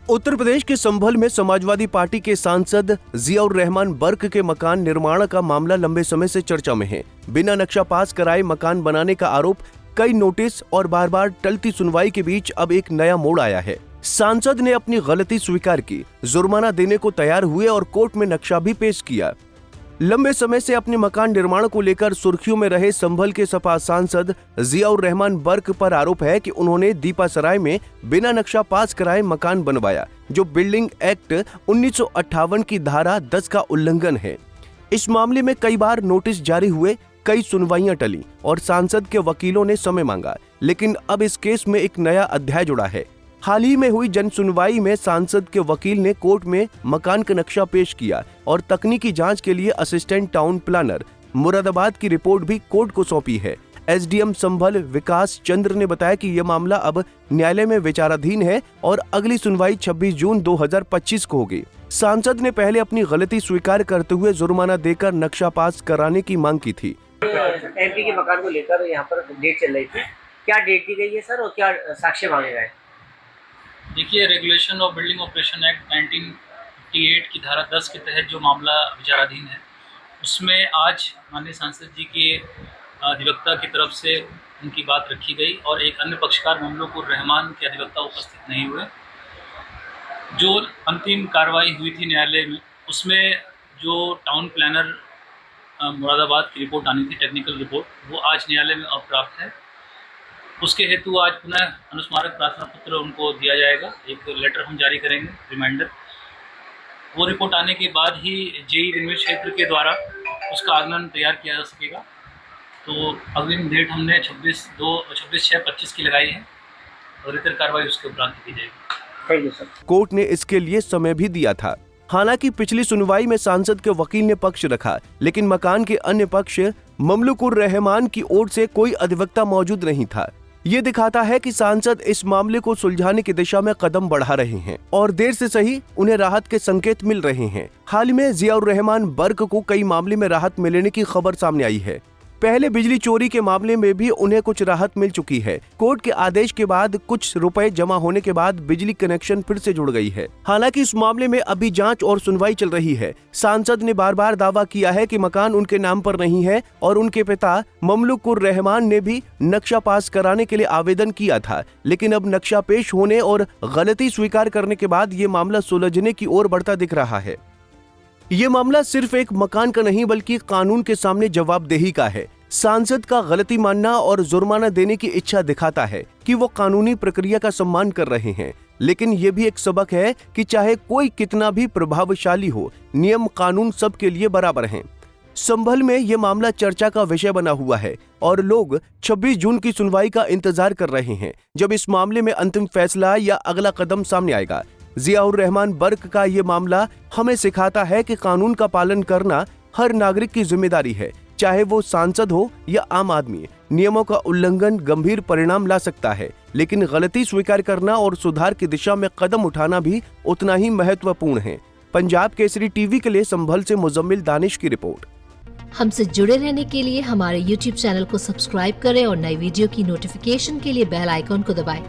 उत्तर प्रदेश के संभल में समाजवादी पार्टी के सांसद जियाउर रहमान बर्क के मकान निर्माण का मामला लंबे समय से चर्चा में है। बिना नक्शा पास कराए मकान बनाने का आरोप, कई नोटिस और बार बार टलती सुनवाई के बीच अब एक नया मोड़ आया है। सांसद ने अपनी गलती स्वीकार की, जुर्माना देने को तैयार हुए और कोर्ट में नक्शा भी पेश किया। लंबे समय से अपने मकान निर्माण को लेकर सुर्खियों में रहे संभल के सपा सांसद जियाउर रहमान बर्क पर आरोप है कि उन्होंने दीपासराय में बिना नक्शा पास कराए मकान बनवाया, जो बिल्डिंग एक्ट 1958 की धारा 10 का उल्लंघन है। इस मामले में कई बार नोटिस जारी हुए, कई सुनवाइयां टली और सांसद के वकीलों ने समय मांगा, लेकिन अब इस केस में एक नया अध्याय जुड़ा है। हाल ही में हुई जन सुनवाई में सांसद के वकील ने कोर्ट में मकान का नक्शा पेश किया और तकनीकी जांच के लिए असिस्टेंट टाउन प्लानर मुरादाबाद की रिपोर्ट भी कोर्ट को सौंपी है। एसडीएम संभल विकास चंद्र ने बताया कि यह मामला अब न्यायालय में विचाराधीन है और अगली सुनवाई 26 जून 2025 को होगी। सांसद ने पहले अपनी गलती स्वीकार करते हुए जुर्माना देकर नक्शा पास कराने की मांग की थी। एमपी के मकान को लेकर यहाँ पर डेट चल रही थी, क्या डेट दी गई है सर और क्या साक्ष्य मांगे गए? देखिए, regulation of building operation act 1958 की धारा 10 के तहत जो मामला विचाराधीन है, उसमें आज माननीय सांसद जी के अधिवक्ता की तरफ से उनकी बात रखी गई और एक अन्य पक्षकार ममलूकुर रहमान के अधिवक्ता उपस्थित नहीं हुए। जो अंतिम कार्रवाई हुई थी न्यायालय में, उसमें जो टाउन प्लानर मुरादाबाद की रिपोर्ट आनी थी, टेक्निकल रिपोर्ट, वो आज न्यायालय में अप्राप्त है। उसके हेतु आज पुनः अनुस्मारक प्रार्थना पत्र उनको दिया जाएगा, एक लेटर हम जारी करेंगे, रिमाइंडर। वो रिपोर्ट आने के बाद ही जेई रेलवे क्षेत्र के द्वारा उसका आगमन तैयार किया जा सकेगा। तो अग्रिम डेट हमने 26/6/25 की लगाई है और इतर कार्रवाई उसके उपरांत की जाएगी। Thank you sir. कोर्ट ने इसके लिए समय भी दिया था। हालांकि पिछली सुनवाई में सांसद के वकील ने पक्ष रखा, लेकिन मकान के अन्य पक्ष ममलूकुर रहमान की ओर से कोई अधिवक्ता मौजूद नहीं था। ये दिखाता है कि सांसद इस मामले को सुलझाने की दिशा में कदम बढ़ा रहे हैं और देर से सही उन्हें राहत के संकेत मिल रहे हैं। हाल में जियाउर रहमान बर्क को कई मामले में राहत मिलने की खबर सामने आई है। पहले बिजली चोरी के मामले में भी उन्हें कुछ राहत मिल चुकी है। कोर्ट के आदेश के बाद कुछ रुपए जमा होने के बाद बिजली कनेक्शन फिर से जुड़ गई है। हालांकि इस मामले में अभी जांच और सुनवाई चल रही है। सांसद ने बार बार दावा किया है कि मकान उनके नाम पर नहीं है और उनके पिता ममलूकुर रहमान ने भी नक्शा पास कराने के लिए आवेदन किया था, लेकिन अब नक्शा पेश होने और गलती स्वीकार करने के बाद ये मामला सुलझने की ओर बढ़ता दिख रहा है। ये मामला सिर्फ एक मकान का नहीं बल्कि कानून के सामने जवाबदेही का है। सांसद का गलती मानना और जुर्माना देने की इच्छा दिखाता है कि वो कानूनी प्रक्रिया का सम्मान कर रहे हैं, लेकिन ये भी एक सबक है कि चाहे कोई कितना भी प्रभावशाली हो, नियम कानून सबके लिए बराबर हैं। संभल में ये मामला चर्चा का विषय बना हुआ है और लोग 26 जून की सुनवाई का इंतजार कर रहे हैं, जब इस मामले में अंतिम फैसला या अगला कदम सामने आएगा। जियाउर रहमान बर्क का ये मामला हमें सिखाता है कि कानून का पालन करना हर नागरिक की जिम्मेदारी है, चाहे वो सांसद हो या आम आदमी। नियमों का उल्लंघन गंभीर परिणाम ला सकता है, लेकिन गलती स्वीकार करना और सुधार की दिशा में कदम उठाना भी उतना ही महत्वपूर्ण है। पंजाब केसरी टीवी के लिए संभल से मुजम्मिल दानिश की रिपोर्ट। हमसे जुड़े रहने के लिए हमारे YouTube चैनल को सब्सक्राइब करें और नई वीडियो की नोटिफिकेशन के लिए बेल आइकॉन को दबाएं।